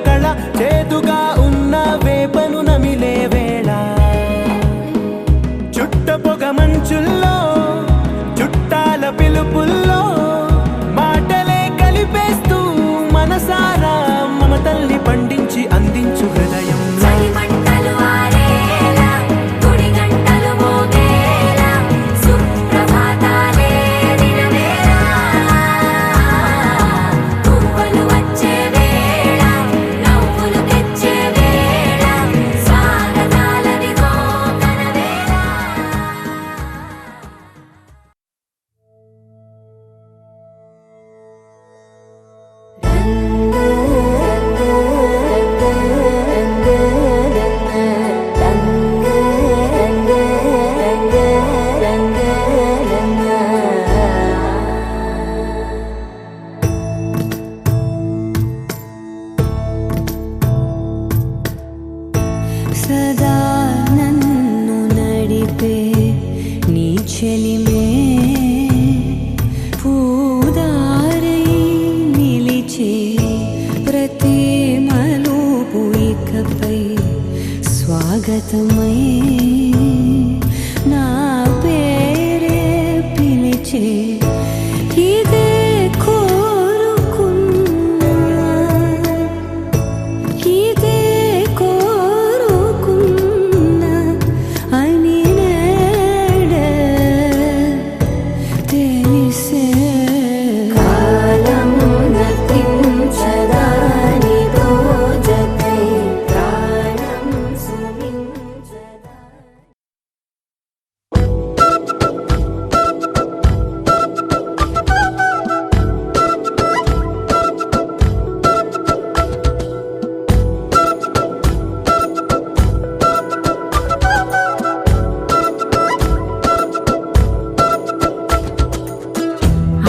కళ చేదుగా ఉన్న వేపను నమిలే వేళ చుట్ట పొగ మంచుల్లో చుట్టాల పిలుపుల్లో మాటలే కలిపేస్తూ మనసారా మమతల్ని పండించి అందించు హృదయం సదా నన్ను నడిపే నీ చెలిమే పూదారై నిలిచే ప్రతి మలుపు ఇకపై స్వాగతమై నా పేరే పిలిచే ఇదే కోరుకున్నా ఇదే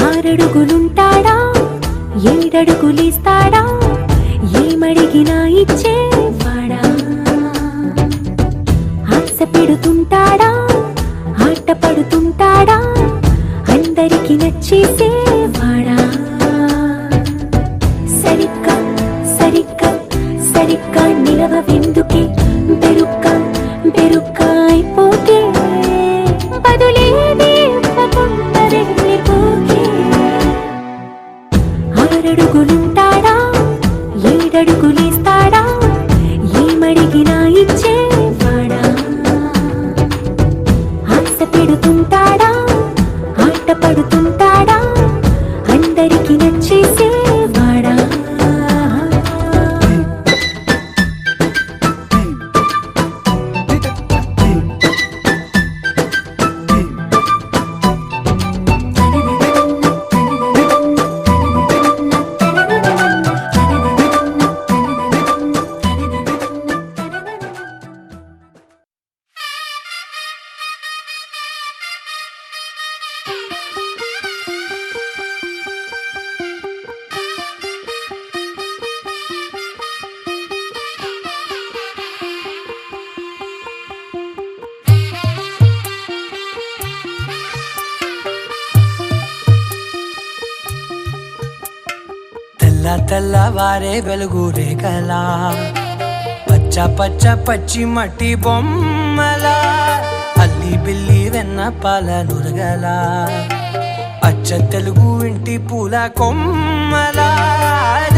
ఆరడుగులుంటాడా ఏడడుగులిస్తాడా ఏమడిగినా ఇచ్చేవాడా ఆశ పెడుతుంటాడా ఆట పడుతుంటాడా అందరికి నచ్చేసేవాడా సరిగ్గా సరిగ్గా సరిగ్గా నిలవెందుకే బెరుక్క బెరుక్క అయిపోతే బదులేది ఇవ్వకుండా వెళ్ళిపోకే ఆరడుగులుంటాడా ఏడడుగులిస్తాడా ఏమడిగినా ఇచ్చేవాడా ఆశ పెడుతుంటాడా ఆట పడుతుంటాడా అందరికి నచ్చేసేవాడా తెల్లవారే వెలుగు రేఖలా పచ్చ పచ్చ పచ్చి మట్టి బొమ్మలా అల్లి బిల్లి వెన్న పాల నురగలా అచ్చ తెలుగు ఇంటి పూల కొమ్మలా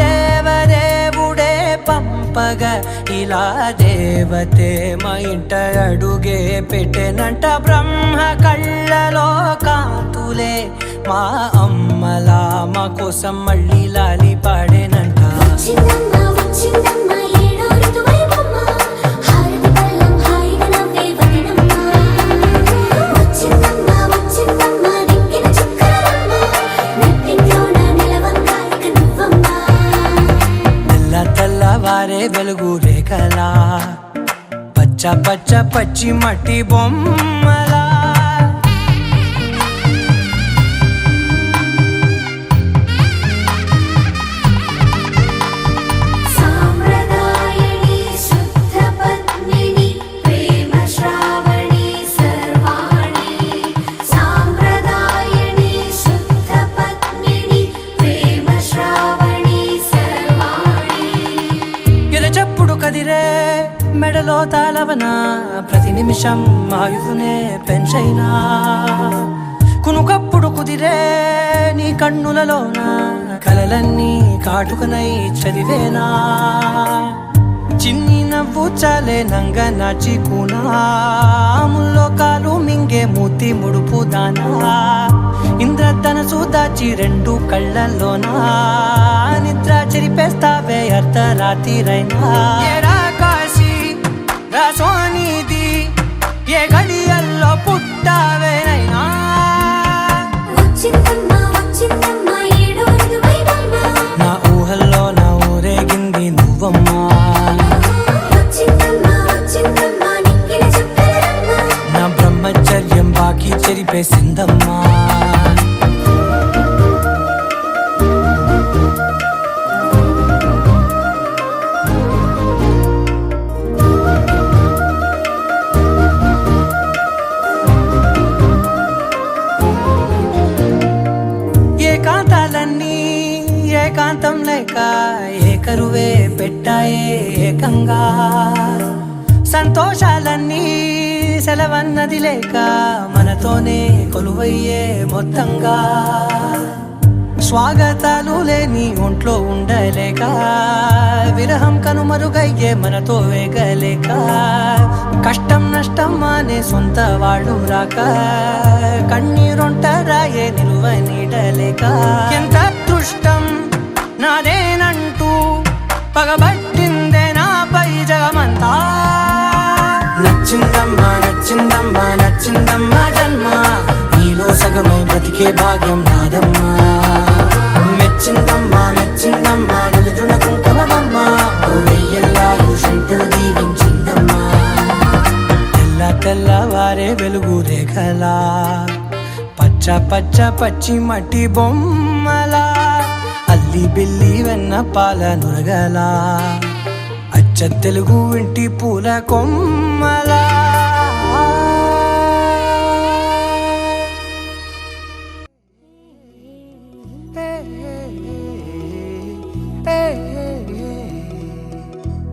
దేవదేవుడే పంపగా ఇలా దేవతే మా ఇంట అడుగే పెట్టెనంట బ్రహ్మ కళ్ళలో కాంతులే మా అమ్మలా మా కోసం మళ్ళీ లాలి పాడేనంట తెల్లవారే వెలుగు రేఖలా పచ్చ పచ్చ పచ్చి మట్టి బొమ్మలా మెడలో తాళవన ప్రతి నిమిషం ఆయువునే పెంచైనా కునుకప్పుడు కుదిరే నీ కన్నులలోన కలలన్నీ కాటుకనై చదివేనా చిన్ని నవ్వు చాలే నంగ నాచి కూనాముల్లోకాలు మింగే మూతి ముడుపు దానా ఇంద్రధనసు దాచి రెండు కళ్ళల్లోనా నిద్ర చెరిపేస్తావే అర్ధరాత్రిరైనా ఏడా కాశీ రాసోనిది ఏ గడియల్లో పుట్టావేనైనా నా ఊహల్లో నా ఊరేగింది నువ్వమ్మా నా బ్రహ్మచర్యం బాకీ చెరిపేసిందమ్మా ఏకాంతాలన్నీ ఏకాంతం లేక ఏకరువే పెట్టాయే ఏకంగా సంతోషాలన్నీ సెలవన్నది లేక మనతోనే కొలువయ్యే మొత్తంగా స్వాగతాలు లేని ఒంట్లో ఉండలేక విరహం కనుమరుగయ్యే మనతో వేగలేక కష్టం నష్టం అనే సొంత వాడు రాక కన్నీరొంటరాయే నిలువ నీడలేక ఎంత అదృష్టం నాదేనంటూ పగబట్టిందే నాపై జగమంతా నచ్చిందమ్మా నచ్చిందమ్మా నచ్చిందమ్మా జన్మ నీలో సగమై బ్రతికే భాగ్యం నాదమ్మా మెచ్చిందమ్మా మెచ్చిందమ్మా నిలుచున్న కుంకుమమ్మా వెయ్యల్లాలు శంకరు దీవించిందమ్మా తెల్ల తెల్లవారే వెలుగు రేఖలా పచ్చ పచ్చ పచ్చి మట్టి బొమ్మలా అల్లి బిల్లి వెన్న పాల నురగలా అచ్చ తెలుగు ఇంటి పూల కొమ్మలా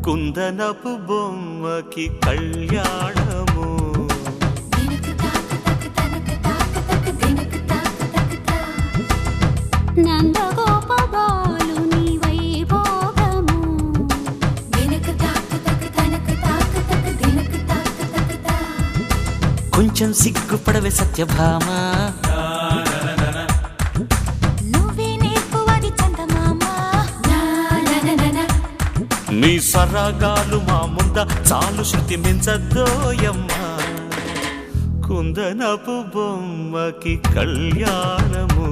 కుందనపు బొమ్మకి కళ్యాణము నందగోపబాలుని వైభోగము కొంచెం సిగ్గుపడవే సత్యభామ నువ్వే నేర్పువది చందమామ నీ సరాగాలు మా ముంద చాలు శృతి మించద్దోయమ్మా కుందనపు బొమ్మకి కళ్యాణము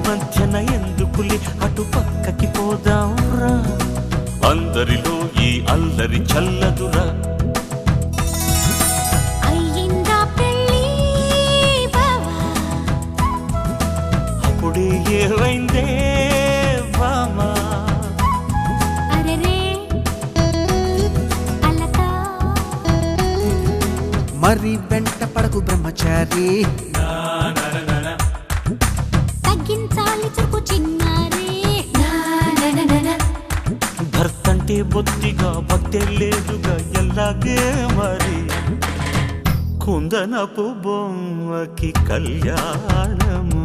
మధ్యన ఎందుకులే అటు పక్కకి పోదాంరా అందరిలో ఈ అల్లరి చల్లదురా అప్పుడే ఏమైందే బామా మరి వెంట పడకు బ్రహ్మచారి భర్తంటే బొత్తిగా భక్తే లేదుగా ఎల్లాగే మరి కుందనపు బొమ్మకి కళ్యాణము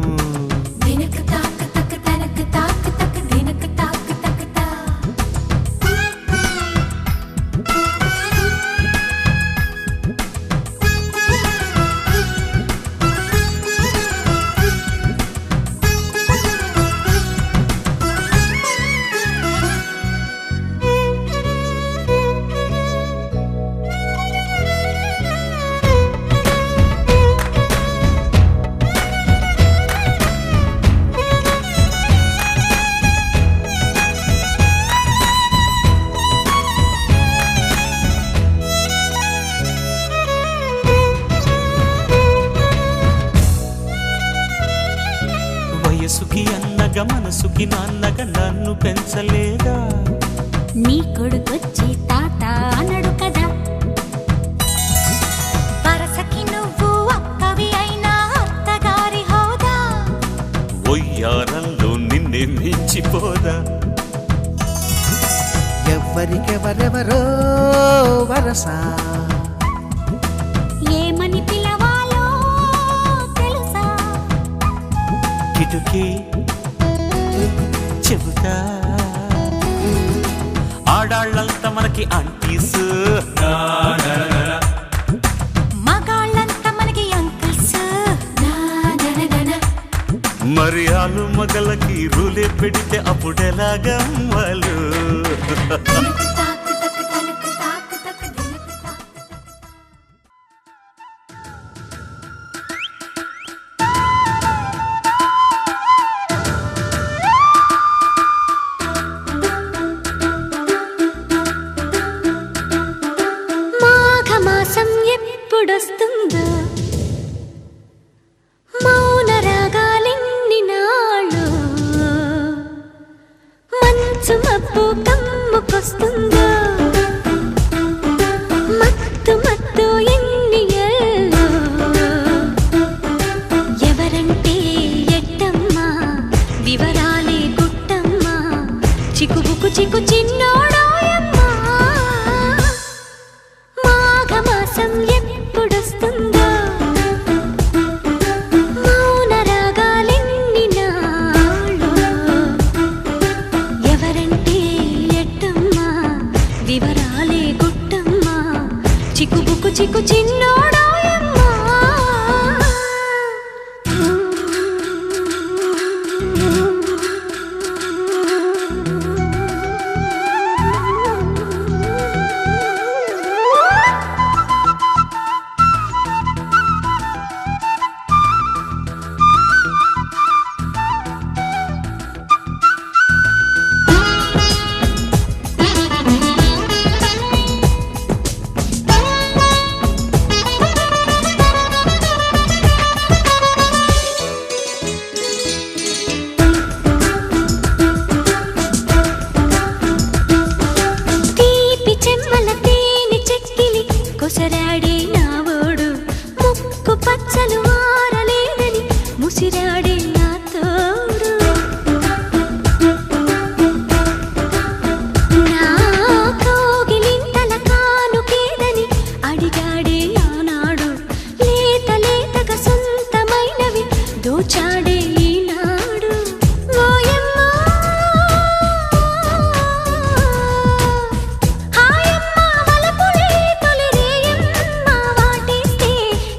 మనసుకి నాన్నగా నన్ను పెంచలేదా? నీ కొడుకొచ్చి తాత అనడు కదా, వరసకి నువ్వు అక్కవి అయినా అత్తగారి హోదా. ఒయ్యారంలో నిన్నే మించిపోదా? ఎవరికెవరెవరో వరస ఏమని పిలవాలో తెలుసా? కిటుకీ చెబుతా, ఆడాళ్ళంతా మనకి ఆంటీస్, మగాళ్ళంతా మనకి అంకుల్స్. మరి ఆలు మగలకి రూలే పెడితే అప్పుడెలాగమ్మలు? మాఘమాసం ఎప్పుడొస్తుందో, మౌన రాగాలెన్ని నాళ్ళు, మంచు మబ్బు కమ్ముకొస్తుందో, మత్తు మత్తు ఎన్ని ఏళ్ళు. ఎవరంటే ఎట్టమ్మా, వివరాలే గుట్టమ్మా, చిక్కుబుకు చిక్కు చిన్నోడాయమ్మా. మాఘమాసం ఎప్పుడొస్తుందో, మౌన రాగాలెన్ని నాళ్ళు. ఎవరంటే ఎట్టమ్మా, వివరాలే గుట్టమ్మా, చిక్కుబుకు చిక్కు చిన్నోడాయమ్మా. తీపి చెమ్మల తేనె చెక్కిలి కొసరాడే నావోడు, ముక్కు పచ్చలు మారలేదని ముసిరాడే నా తోడు. నా కోగిలింతల కానుకేదని అడిగాడే ఆనాడు, లేత లేతగా సొంతమైనవి దోచాడే ఈనాడు. ఓయమ్మా హాయమ్మా వలపులే తొలి రేయమ్మా, వాటేస్తే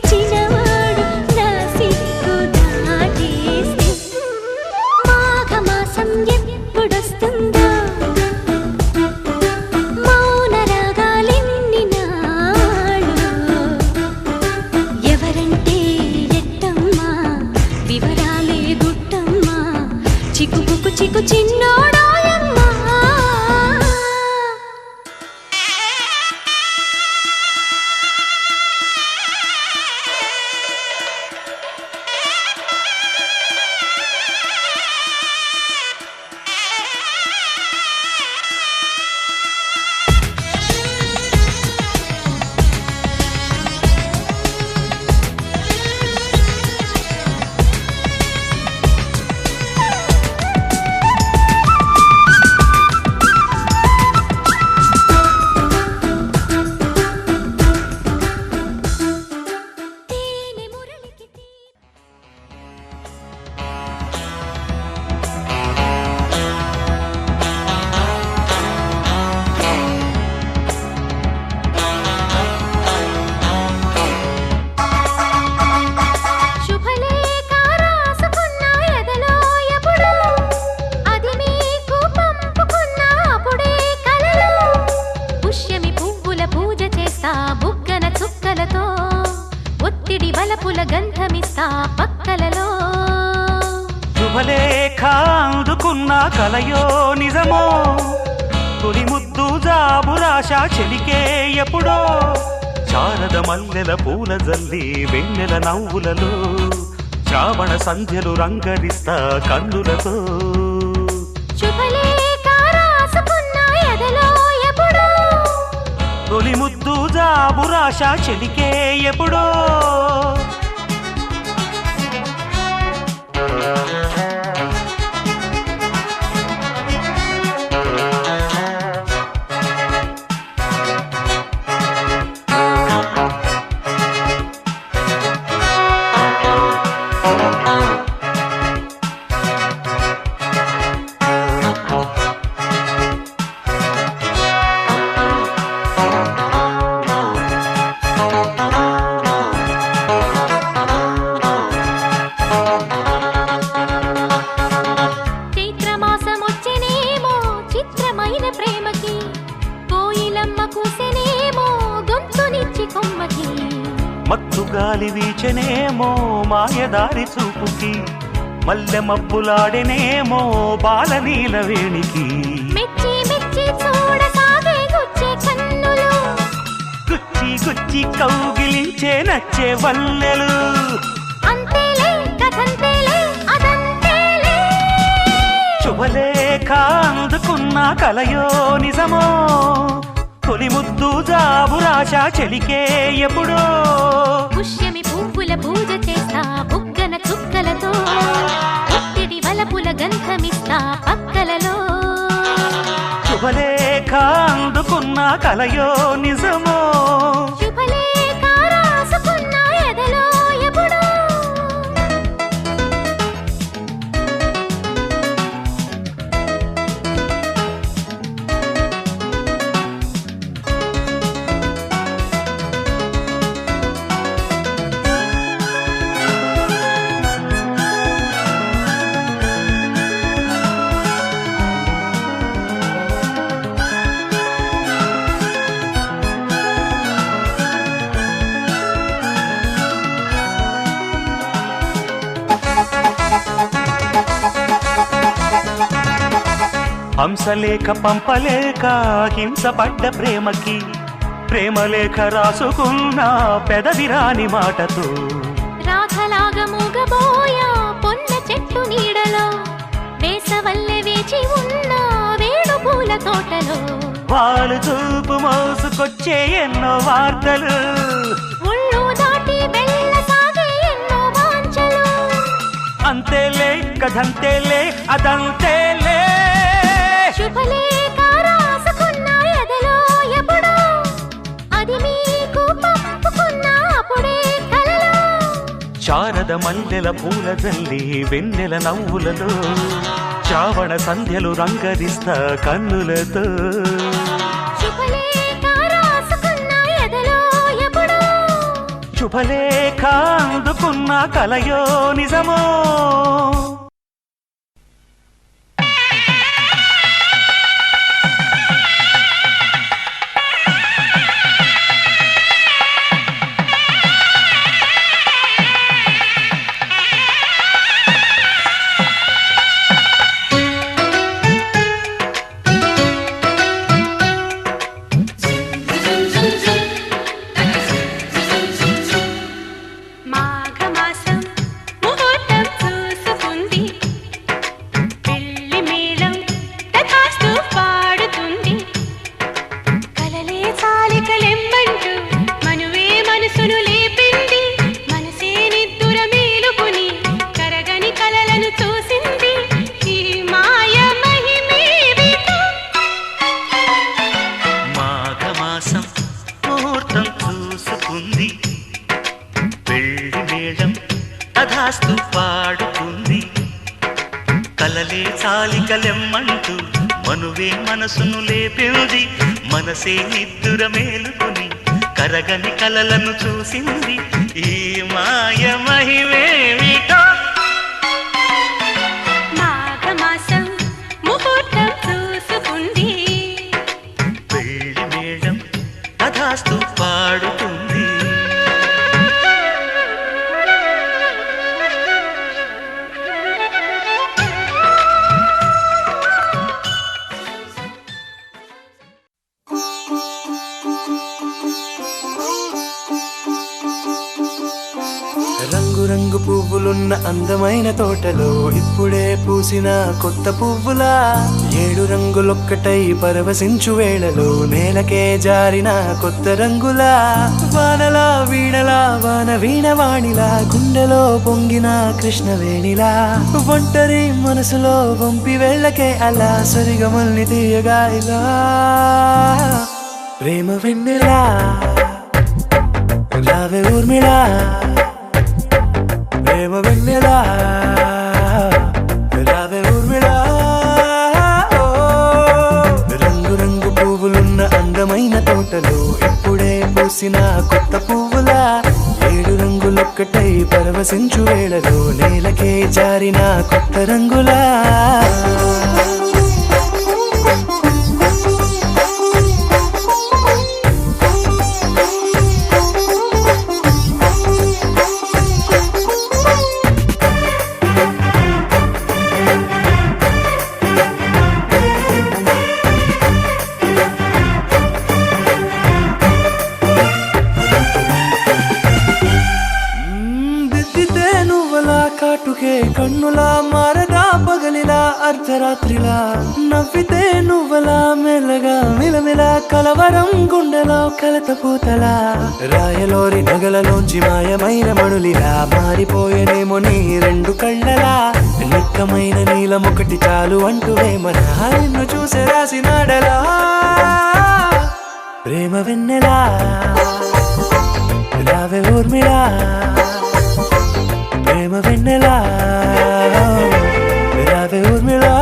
చిన్నవాడు నా సిగ్గు దాటేస్తే. మాఘమాసం ఎప్పుడొస్తుందో, మౌన రాగాలెన్ని నాళ్ళు. ఎవరంటే ఎట్టమ్మా, వివరాలే గుట్టమ్మా, చిక్కుబుకు చిక్కు చిన్నోడాయమ్మా. తేనె మురళికి శుభలేఖ రాసుకున్న ఎదలో ఎప్పుడు, అది మీకు పంపుకున్న అప్పుడే కలలో. పుష్యమి పువ్వుల పూజ చేస్తా బుగ్గన చుక్కలతో, ఒత్తిడి వలపుల గంధమిస్తా పక్కలలో. శుభలేఖ అందుకున్న కలయో నిజమో, తొలి ముద్దు జాబురాశ చెలికే ఎప్పుడో. శారద మల్లెల పూల జల్లి వెన్నెల నవ్వులలో, శ్రావణ సంధ్యలు రంగరిస్తా కన్నులతో శుభలేఖ రాసుకున్న ఎదలో ఎప్పుడో తొలి ముద్దు జాబు రాశ చెలికే ఎప్పుడో మత్తు గాలి వీచెనేమో మాయదారి చూపుకి మల్లె మబ్బులాడెనేమో బాలనీల వేణికి మెచ్చి మెచ్చి చూడసాగే గుచ్చే కన్నులు గుచ్చి గుచ్చి కౌగిలించే నచ్చే వల్లెలు అంతేలే కథంతేలే అదంతేలే శుభలేఖ అందుకున్న కలయో నిజమో తొలి ముద్దు జాబు రాశ చెలికే ఎప్పుడో పుష్యమి పువ్వుల పూజ చేస్తా బుగ్గన చుక్కలతో ఒత్తిడి వలపుల గంధమిస్తా పక్కలలో శుభలేఖ అందుకున్న కలయో నిజమో శుభలేఖ రాసుకున్న ఎదలో ఎప్పుడో హంసలేఖ పంపలేక హింసపడ్డ ప్రేమకి ప్రేమలేఖ రాసుకున్న పెదవిరాని మాటతో రాధలాగా మూగబోయా పొన్న చెట్టు నీడలో వేసవల్లె వేచి ఉన్న వేణు పూల తోటలో వాళ్ళు చూపు మోసుకొచ్చే ఎన్నో వార్తలు ఒళ్ళు దాటి వెళ్ళసాగే ఎన్నో వాంఛలు అంతేలే కథంతేలే అదంతేలే శుభలేఖ రాసుకున్న ఎదలో ఎప్పుడో అది మీకు పంపుకున్న అప్పుడే కలలో శారద మల్లెల పూల జల్లి వెన్నెల నవ్వులలో శ్రావణ సంధ్యలు రంగరిస్తా కన్నులతో శుభలేఖ రాసుకున్న ఎదలో ఎప్పుడో శుభలేఖ అందుకున్న కలయో నిజమో మాఘమాసం ముహూర్తం చూసుకుంది పెళ్లి మేళం తథాస్తు పాడుతుంది కలలే చాలికలెమ్మంటూ మనువే మనసును లేపింది మనసే నిద్దుర మేలుకుని కరగని కలలను చూసింది ఈ మాయ మహిమేవిటో మాఘమాసం ముహూర్తం చూసుకుంది పెళ్లి మేళం తథాస్తు పాడుతుంది కలలే చాలికలెమ్మంటూ మనువే మనసును లేపింది మనసే నిద్దుర మేలుకొని కరగని కలలను చూసింది ఈ మాయ మహిమేమిటో మాఘమాసం ముహూర్తం చూసుకుంది పెళ్లి మేళం తథాస్తు పాడుతుంది రంగు రంగు పువ్వులు పువ్వులున్న అందమైన తోటలో ఇప్పుడే పూసిన కొత్త పువ్వులా 7 రంగులొక్కటై పరవశించు వేళలో నేలకే జారిన కొత్త రంగులా వానలా వీణలా వాన వీణవాణిలా గుండెలో పొంగిన కృష్ణవేణిలా ఒంటరి మనసులో వంపి వెళ్ళకే అలా సరిగమల్ని తీయగా ఇలా ప్రేమ వెన్నెలా రావే ఊర్మిళా ప్రేమ వెన్నెలా రావే ఊర్మిళా రంగు రంగు పువ్వులున్న అందమైన తోటలో ఇప్పుడే పూసిన కొత్త పువ్వులా 7 రంగులొక్కటై పరవశించు వేళలో నేలకే జారిన కొత్త రంగులా కాటుకే కన్నులా మారదా పగలిలా అర్ధరాత్రిలా నవ్వితే నువ్వలా మెల్లగా మిలమిలా కలవరం గుండెలో కలతపోతలా రాయలోరి నగలలోంచి మాయమైన మణులిలా మారిపోయేనేమో నీ 2 కళ్ళలా నిక్కమైన నీలమొకటి చాలు అంటూ వేమన నిన్ను చూసే రాసినాడలా ప్రేమ వెన్నెలా రావే ఊర్మిళా ప్రేమ వెన్నెలా రావే ఊర్మిళా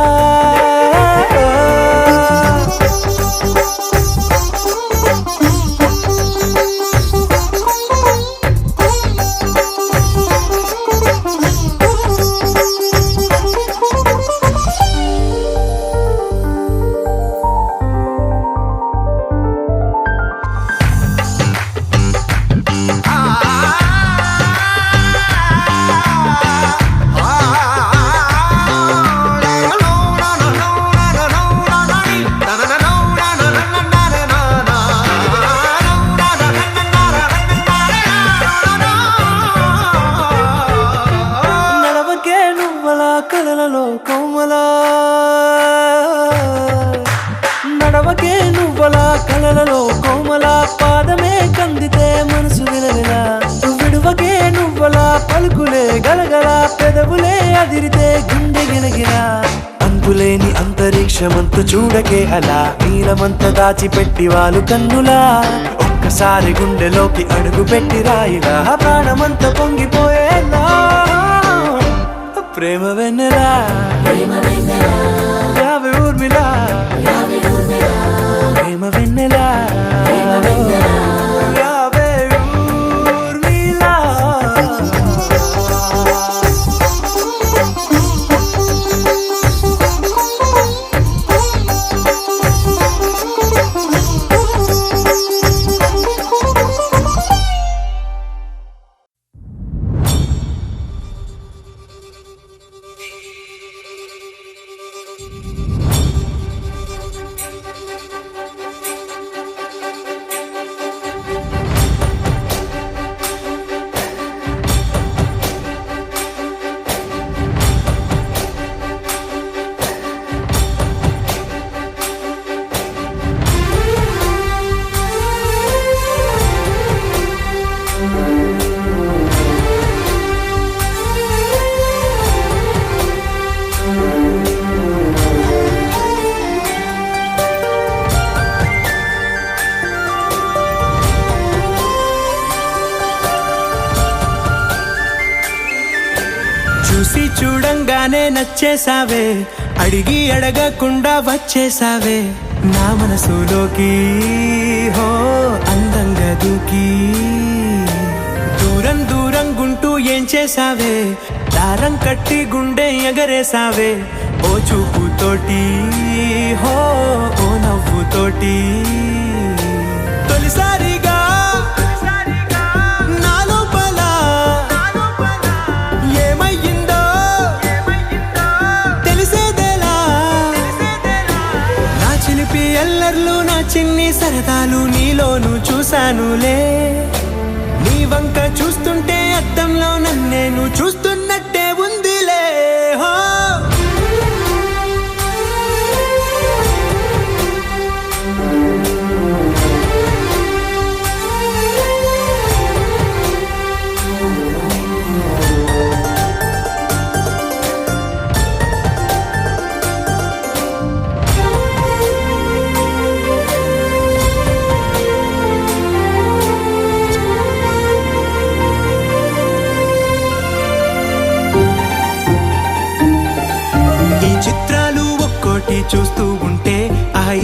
కలలలో కోమలా నడవకే నువ్వలా కలలలో కోమలా పాదమే కందితే మనసు విలవిలా విడువకే నువ్వలా పలుకులే గలగల పెదవులే అదిరితే గుండె గిలగిలా అంతులేని అంతరిక్షమంత చూడకే అలా నీలమంత దాచిపెట్టి వాళ్ళు కన్నులా ఒక్కసారి గుండెలోకి అడుగు పెట్టి రాయిలా ప్రాణమంత పొంగిపోయేలా ప్రేమ వెన్నెలా రావే ఊర్మిళా ప్రేమ వెన్నెలా రావే ఊర్మిళా చూసి చూడంగానే నచ్చేసావే అడిగి అడగకుండా వచ్చేసావే నా మనసులోకి హో అందంగా దూకి దూరం దూరం గుంటూ ఏం చేసావే దారం కట్టి గుండె ఎగరేసావే ఓ చూపుతోటి హో ఓ నవ్వుతోటి తొలిసారిగా చిన్ని సరదాలు నీలోను చూశానులే నీ వంక చూస్తుంటే అద్దంలో నన్నేను చూస్తున్నట్టే ఉందిలే హో. చూస్తూ ఉంటే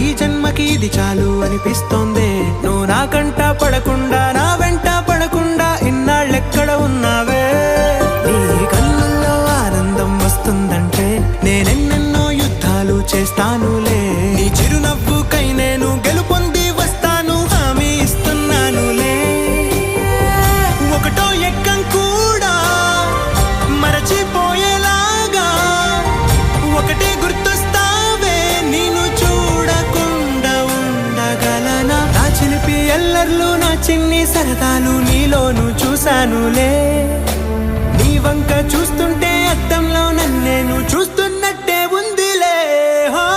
ఈ జన్మకి ఇది చాలు అనిపిస్తోంది. నువ్వు నా కంట పడకుండా నా వెంట పడకుండా ఇన్నాళ్ళెక్కడ ఉన్నావే. నీ కళ్ళల్లో ఆనందం వస్తుందంటే నేనెన్నెన్నో యుద్ధాలు చేస్తానులే. నీ చిరునవ్వుకై నేను గెలుపొంది వస్తాను హామీ ఇస్తున్నానులే. ఒకటో ఎక్కం కూడా మరచిపోయేలాగా ఒకటే గుర్తొస్తావే. నిన్ను చూడకుండా ఉండగలనా? నా చిలిపి ఎల్లర్లు నా చిన్ని సరదాలు నీలోను చూశానులే. నీ వంక చూస్తుంటే అద్దంలో నన్నేను చూస్తున్నట్టే ఉందిలే హో.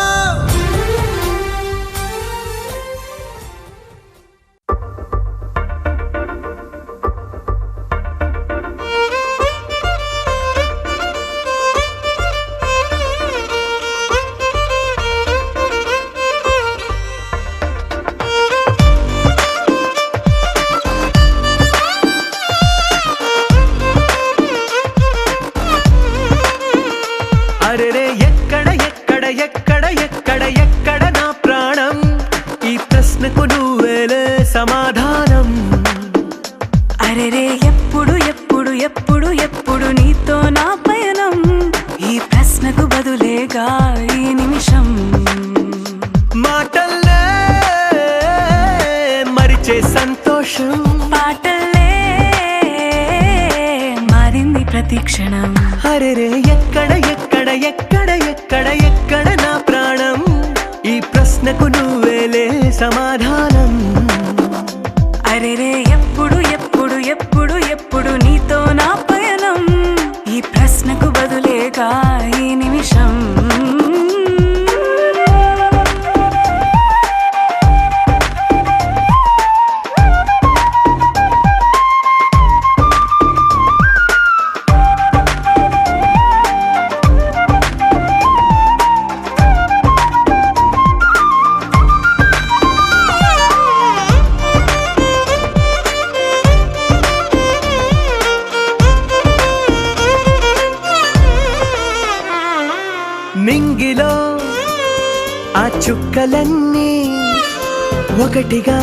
అరెరే ఎక్కడ ఎక్కడ ఎక్కడ ఎక్కడ ఎక్కడ నా ప్రాణం? ఈ ప్రశ్నకు నువ్వేలే సమాధానం. అరెరే ఎప్పుడు ఎప్పుడు ఎప్పుడు ఎప్పుడు నీతో నా పయనం? ఈ ప్రశ్నకు బదులేగా ఈ నిమిషం. మాటల్లే మరిచే సంతోషం, పాటల్లే మారింది ప్రతి క్షణం. అరెరే ఎక్కడ ఎక్కడ ఎక్కడ ఎక్కడ ఎక్కడ నా ప్రాణం? ఈ ప్రశ్నకు నువ్వేలే సమాధానం. అరెరే ఎప్పుడు ఎప్పుడు ఎప్పుడు ఎప్పుడు నీతో నా పయనం? ఈ ప్రశ్నకు బదులేగా ఈ నిమిషం. నింగిలో ఆ చుక్కలన్నీ ఒకటిగా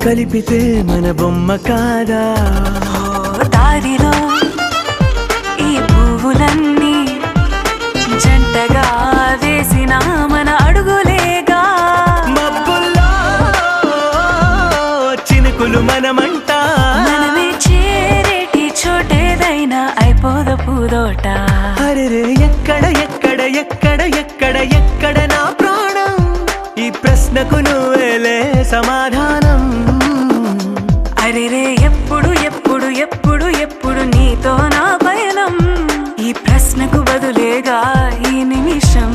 కలిపితే మన బొమ్మ కాదా? దారిలో ఈ పువ్వులన్నీ జంటగా వేసిన మన అడుగులేగా. మబ్బుల్లో చినుకులు మనమంట, మనమే చేరేటి చోటేదైనా అయిపోద పూదోట. అరెరే ఎక్కడ ఎక్కడ ఎక్కడ ఎక్కడ ఎక్కడ నా ప్రాణం? ఈ ప్రశ్నకు నువ్వేలే సమాధానం. అరెరే ఎప్పుడు ఎప్పుడు ఎప్పుడు ఎప్పుడు నీతో నా పయనం? ఈ ప్రశ్నకు బదులేగా ఈ నిమిషం.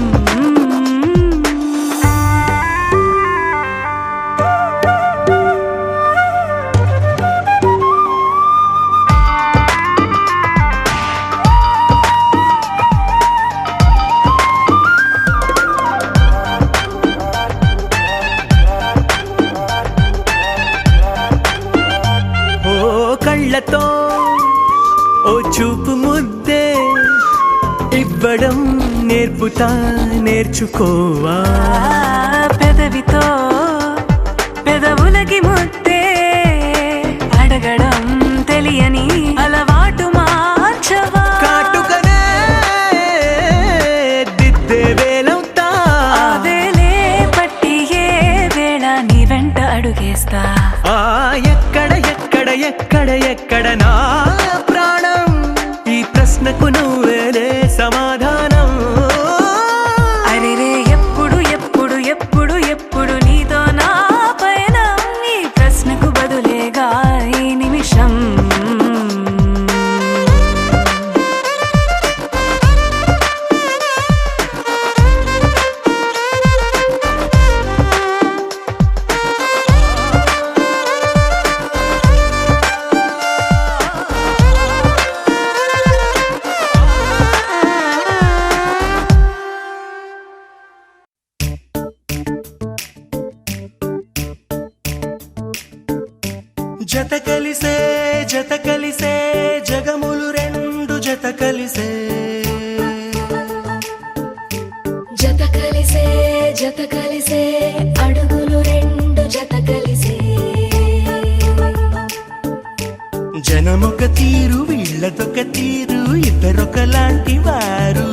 కళ్ళతో ఓ చూపు ముద్దే ఇవ్వడం నేర్పుతా నేర్చుకోవా. పెదవితో పెదవులకి ముద్దే అడగడం తెలియని అలవాటు మార్చవా. కాటుకనే దిద్దే వేలవుతా, వేలే పట్టి ఏ వేళ నీ వెంట అడుగేస్తా. ఎక్కడ ఎక్కడ ఎక్కడ ఎక్కడ నా ప్రాణం? ఈ ప్రశ్నకు నువ్వేలే సమాధానం. అరెరే ఎప్పుడు ఎప్పుడు ఎప్పుడు ఎప్పుడు నీతో నా పయనం? ఈ ప్రశ్నకు బదులేగా ఈ నిమిషం. జత కలిసే జగములు రెండు జత కలిసే జత కలిసే అడుగులు రెండు జత కలిసే జనమొక తీరు వీళ్ళదొక తీరు ఇద్దరొకలాంటి వారు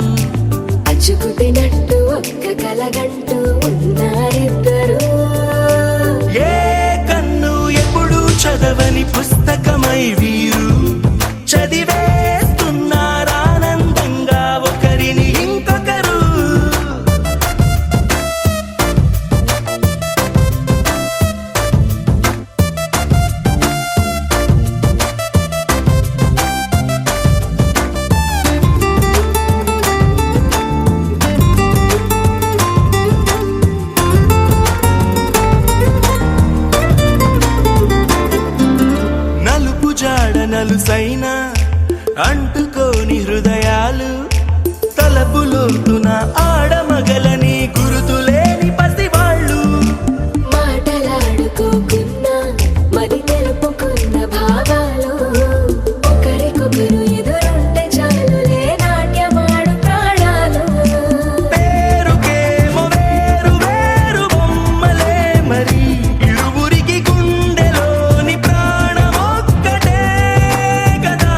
అచ్చుకుతినట్టు ఒక్క కలగంటూ ఉన్నారిద్దరు ఏ కన్ను ఎప్పుడు చదవని పుస్తకమై వీరు చదివేస్తున్నారానందంగా ఒకరిని ఇంకొకరు నలుపు జాడ నలుసైన అంటుకోని హృదయాలు తలపులోతున ఆడమగలని గురుతులేని పసివాళ్ళు మాటలాడుకోకున్నా మరి తెలుపుకున్న భావాలు ఒకరికొకరు ఎదురుంటే చాలులే నాట్యమాడు ప్రాణాలు పేరుకేమో వేరు వేరు బొమ్మలే మరి ఇరువురికి గుండెలోని ప్రాణమొక్కటే కదా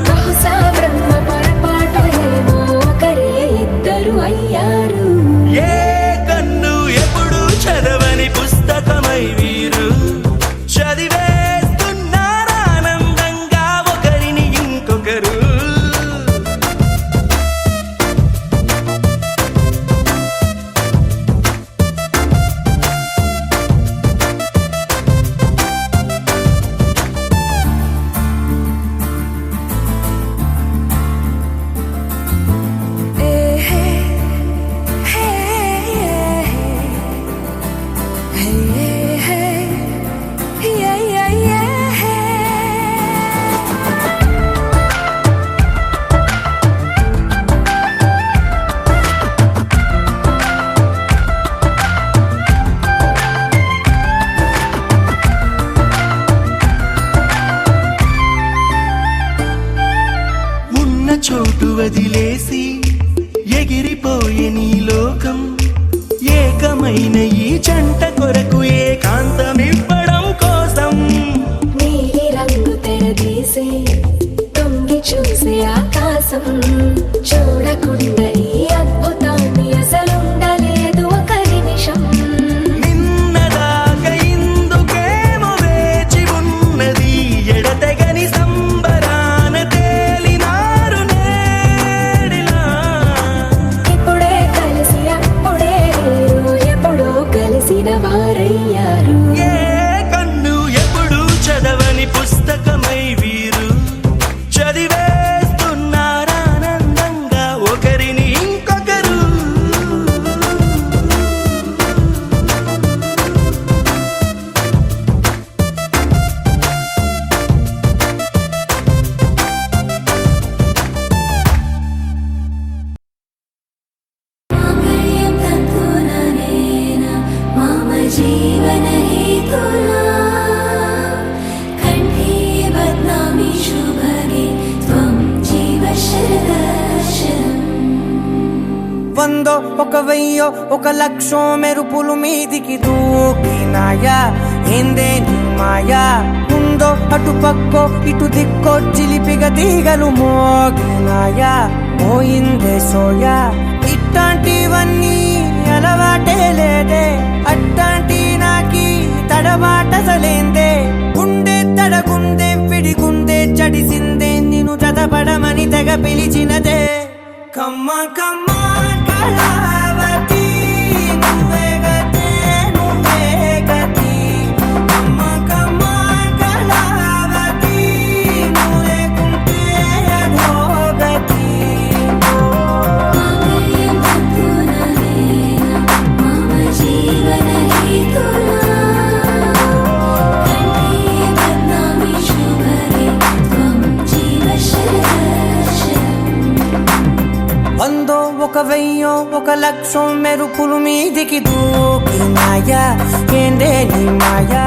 బహుశా బ్రహ్మ పొరపాటు ఏమో ఒకరే ఇద్దరు అయ్యారు ఏ కన్ను ఎప్పుడు చదవని పుస్తకమై వీరు చదివేస్తున్నారానందంగా ఒకరిని ఇంకొకరు ఉన్న చోటు వదిలేసి ఎగిరిపోయే నీ లోకం ఏకమైన ఈ జంట కొరకు ఏకాంతమివ్వడం కోసం నీలి రంగు తెరదీసే తొంగి చూసే ఆకాశం చూడకుండా ఈ అద్భుతాన్ని అసలుండలేదు ఒక నిమిషం నిన్నదాకా ఇందుకేమో వేచి ఉన్నది ఎడతెగని సంబరాన తేలినారు నేడిలా ఇప్పుడే కలిసి అప్పుడే వేరు ఎప్పుడో కలిసిన వారయ్యారు ఏ కన్ను ఎప్పుడు చదవని పుస్తకమై వీరు చదివేస్తున్నారానందంగా ఒకరిని ఇంకొకరు మమ జీవన హేతునా కంఠే బధ్నామి శుభగే త్వం జీవ శరదర్శనం వందో ఒక వెయ్యో ఒక లక్షో మెరుపులు మీదికి దూకినాయా ఏందే నీ మాయా ఉందో అటు పక్కో ఇటు దిక్కో చిలిపిగా తీగలు మోగినాయా పోయిందే సోయా ఇట్లాంటివన్నీ అలవాటే లేదే అట్లాంటి నాకి తడబాటసలేందే గుండె తడగుందే విడిగుందే చడిసిందే నిన్ను చదపడమని తెగ పిలిచినదే కమ్మ కమ్మ కళావతి నువ్వే గతే నువ్వే గతి కమ్మ కమ్మ కళావతి నువ్వు లేకుంటే అధోగతి మమ జీవన హేతునా కంఠే బధ్నామి శుభగే త్వం జీవ శరదర్శనం వందో ఒక వెయ్యో ఒక లక్షో మెరుపులు మీదికి దూకినాయా ఏందే నీ మాయా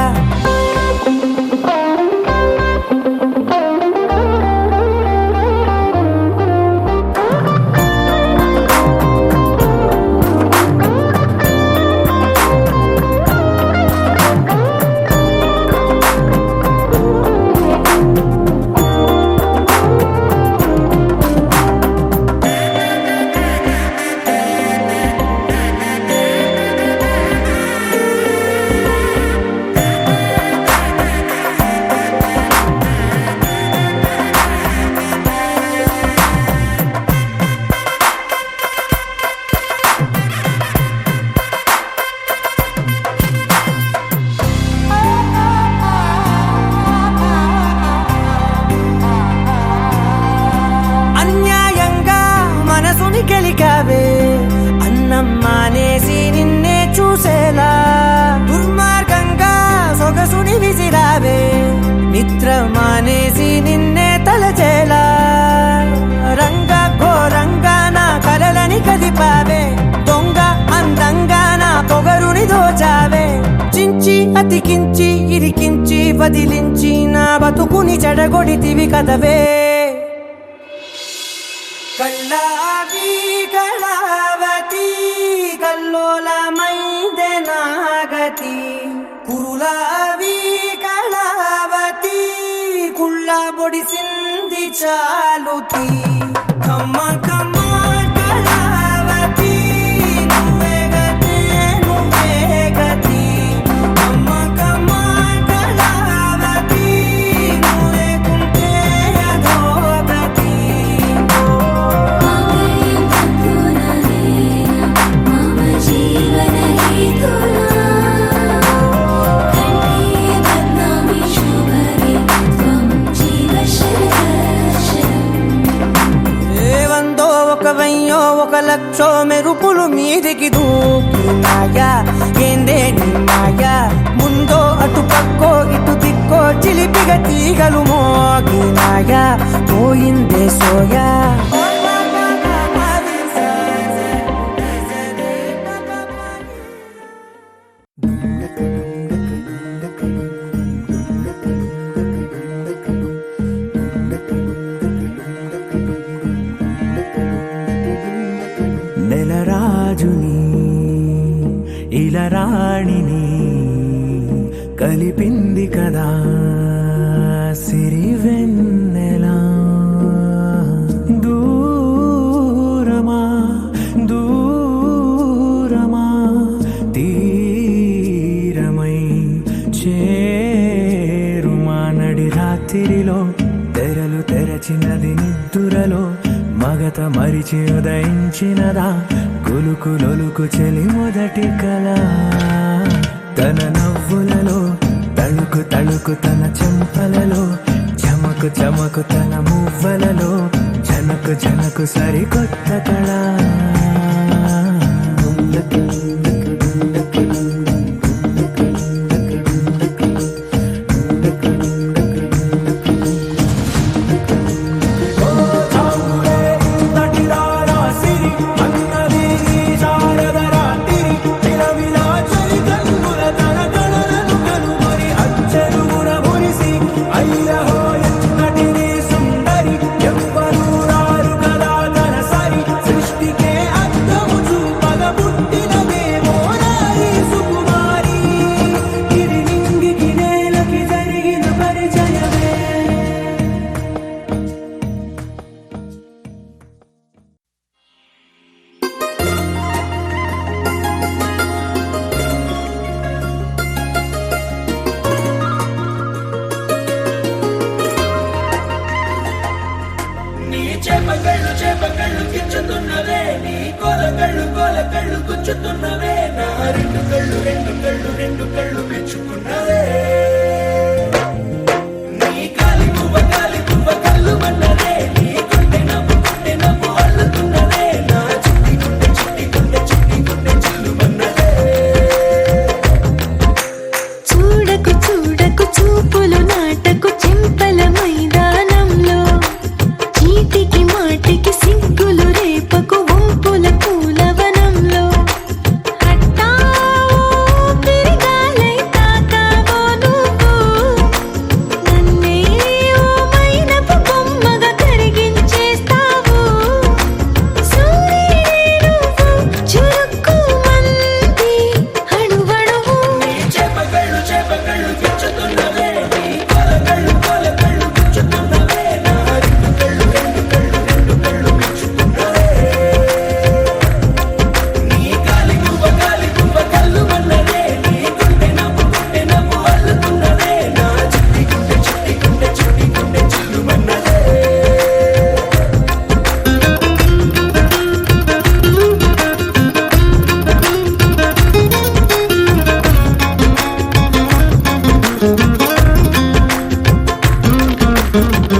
అతికించి అతికించి ఇరికించి వదిలించి నా బతుకుని చెడగొడితివి కదవే కల్లావి కళావతి కల్లోలమైందే నాగతి కురులావి కళావతి కుళ్ళ బొడిసింది చాలుతి కమ్మ కమ్మ కళావతి నువ్వే గతే నువ్వే గతి కమ్మ కమ్మ కళావతి నువ్వే కుంటే అధోగతి మామయ్య బంధుననేన మమ జీవన హేతునా కంఠే బధ్నామి శుభగే త్వం జీవ శరదర్శనం వందో ఒక వెయ్యో ఒక లక్షో మెరుపులు మీదికి దూకినాయా ఏందే నీ మాయా ముందో అటు పక్కో ఇటు దిక్కో చిలిపిగ తీగలు మోగినాయా పోయిందే సోయా నెలరాజుని ఇలరాణిని కలిపింది కదా సిరివెన్నెలా దూరమా దూరమా తీరమై చేరుమా నడి రాత్రిలో తెరలు తెరచినది నిద్దురలో మగత మరిచి ఉదయించినదా కులుకులొలుకు చెలి మొదటి కళ తన నవ్వులలో తళుకు తళుకు తన చెంపలలో చమకు చమకు తన మువ్వలలో జనకు జనకు సరికొత్త కళ చేపకళ్ళు కిచ్చుతున్నవే నీ కోలకళ్ళు గుచ్చుతున్నవే నా రెండు కళ్ళు మెచ్చుకున్నవే నీ కాలి పువ్వ కళ్ళు మన్నదే నీ గుండె నవ్వు అల్లుతున్నదే నా చిట్టి గుండె చిల్లు మన్నదే చూడకు చూడకు చూపులు నాటకు చెంపల మైదానంలో చీటికి మాటికి సిగ్గులు రేపకు వంపుల పూలవనంలో హట్టావో తిరిగాలై తాకావో నువ్వు నన్నే ఓ మైనపు బొమ్మగా కరిగించేస్తావు సూర్యుడే నువ్వు చురుక్కుమంది అణువణువు చేపకళ్ళు కిచ్చుతున్నవే నీ కోలకళ్ళు గుచ్చుతున్నవే నా రెండు కళ్ళు మెచ్చుకున్నవే నీ కాలి పువ్వ కళ్ళు మన్నదే నీ గుండె నవ్వు అల్లుతున్నదే నా చిట్టి గుండె చిల్లు మన్నదే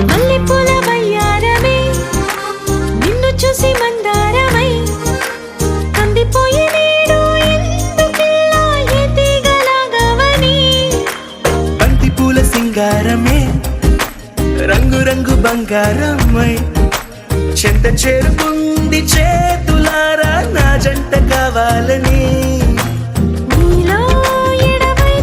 మల్లెపూల వయ్యారమే నిన్ను చూసి మందారమై కందిపోయి నేడు ఎందుకిలా ఎదిగలాగవని బంతి పూల సింగారమే రంగు రంగు బంగారమై చెంత చేరుకుంది చేతులారా నా జంట కావాలని నీలో ఎడవై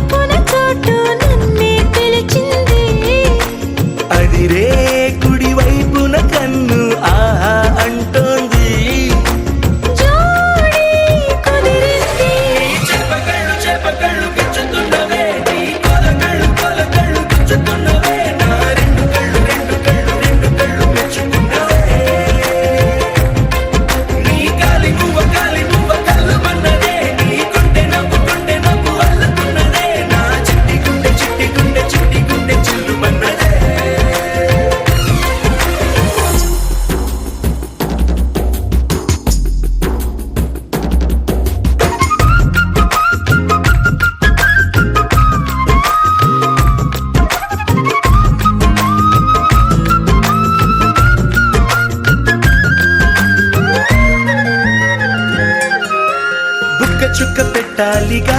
పెట్టాలిగా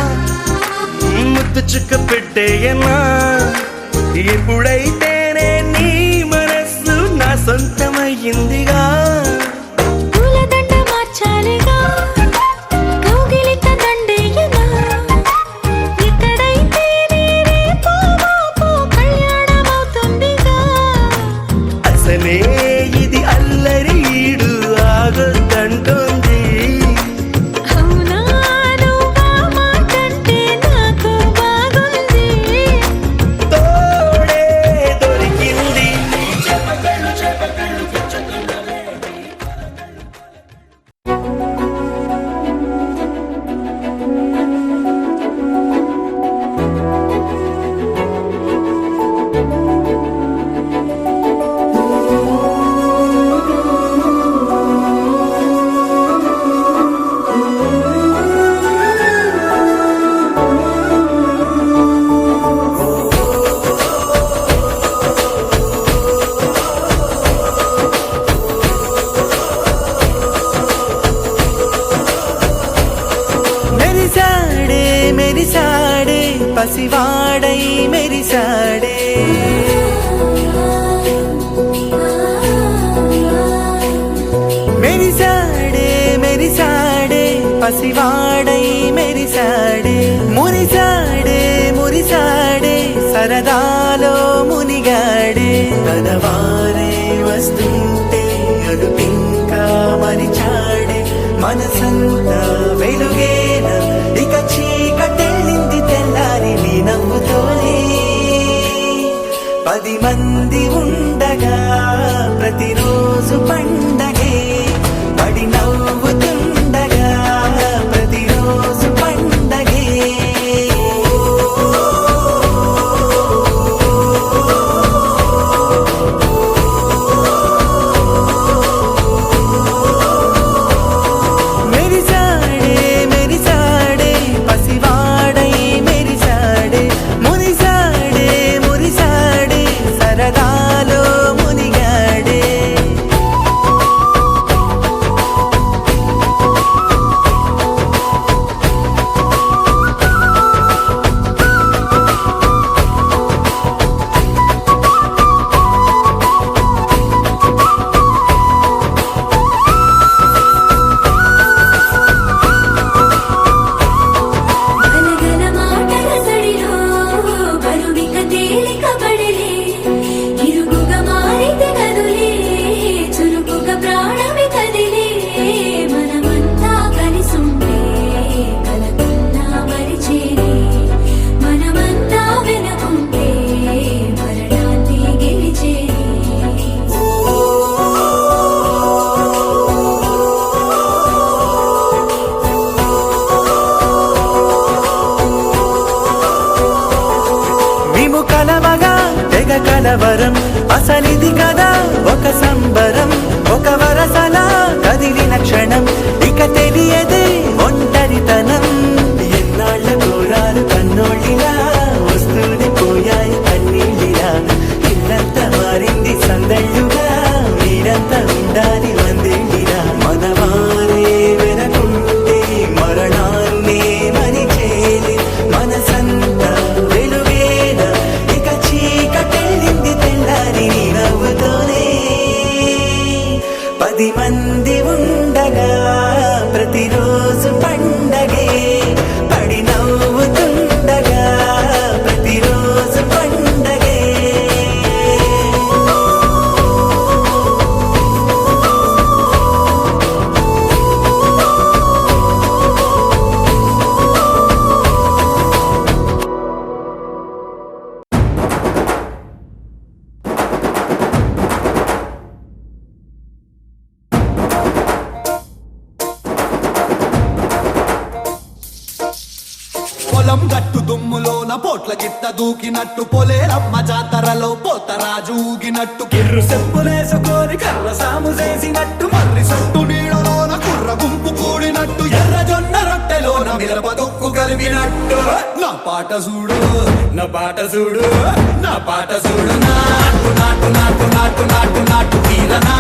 ముద్దు చుక్క పెట్టేయనా ఎప్పుడైతేనే నీ మనస్సు నా సొంతమయ్యిందిగా పూలదండ మార్చాలిగా కౌగిలిత దండేయనా ఎక్కడైతేనే రేపో మాపో కళ్యాణమవుతుందిగా అసలే ఇది అల్లరి ఈడు ఆగొద్దంటుంది అవునా నువ్వా మాటంటే నాకు బాగుంది తోడే దొరికింది మెరిసాడే మెరిసాడే పసివాడై మెరిసాడే మెరిసాడే మెరిసాడే పసివాడై మెరిసాడే మురిసాడే మురిసాడే సరదాలో మునిగాడే తనవారే వస్తుంటే అడుపింకా మరిచాడే మనసంతా వెలుగేన ఇక చీకటెళ్ళింది తెల్లారి నీ నవ్వుతోనే 10 మంది ఉండగా ప్రతిరోజు పండగే పడి నవ్వుతుండగా ప్రతిరోజు పండగే మెరిసాడే మెరిసాడే పసివాడై మెరిసాడే మురిసాడే మురిసాడే సరదాలో మునిగాడే గలగల మాటల సడిలో బరువిక తేలిక పడలే ఇరుగుగా మారితే కదులే చురుకుగా ప్రాణమి కదిలే మనమంతా కలిసుంటే కలకున్నా మరిచేరే మనమంతా వెనకుంటే మరణాన్ని గెలిచేరే మేము కలవగా తెగ కలవరం అసలిది కదా ఒక సంబరం ఒక వరసలా కదిలిన క్షణం ఇక తెలియదే ఒంటరితనం ఎన్నాళ్ళ కోరాలు కన్నోళ్ళిలా వస్తూనే పోయాయి కన్నీళ్ళిలా ఇల్లంతా మారింది సందళ్ళుగా మీరంతా ఉండాలి వందేళ్ళిలా మనవారే వెనకుంటే మరణాన్ని మరిచేలి మనసంతా వెలుగేన ఇక చీకటెళ్ళింది తెల్లారి నీ నవ్వుతోనే 10 మంది ఉండగా ప్రతిరోజు పండగే పడి నవ్వుతుండగా ప్రతిరోజు పండగే పొలం గట్టు దుమ్ములోన పోట్ల గిత్త దూకినట్టు పొలేరమ్మ జాతరలో పోతరాజు ఊగినట్టు కిర్రు చెప్పులేసుకొని కర్ర సాము చేసినట్టు మర్రి సొట్టు నీడలోన కుర్ర గుంపు కూడినట్టు ఎర్ర జొన్న రొట్టెలోన మిరప దొక్కు కలిపినట్టు నా పాట చూడు నా పాట చూడు నా పాట చూడు నాటు నాటు నాటు నాటు నాటు నాటు వీరనా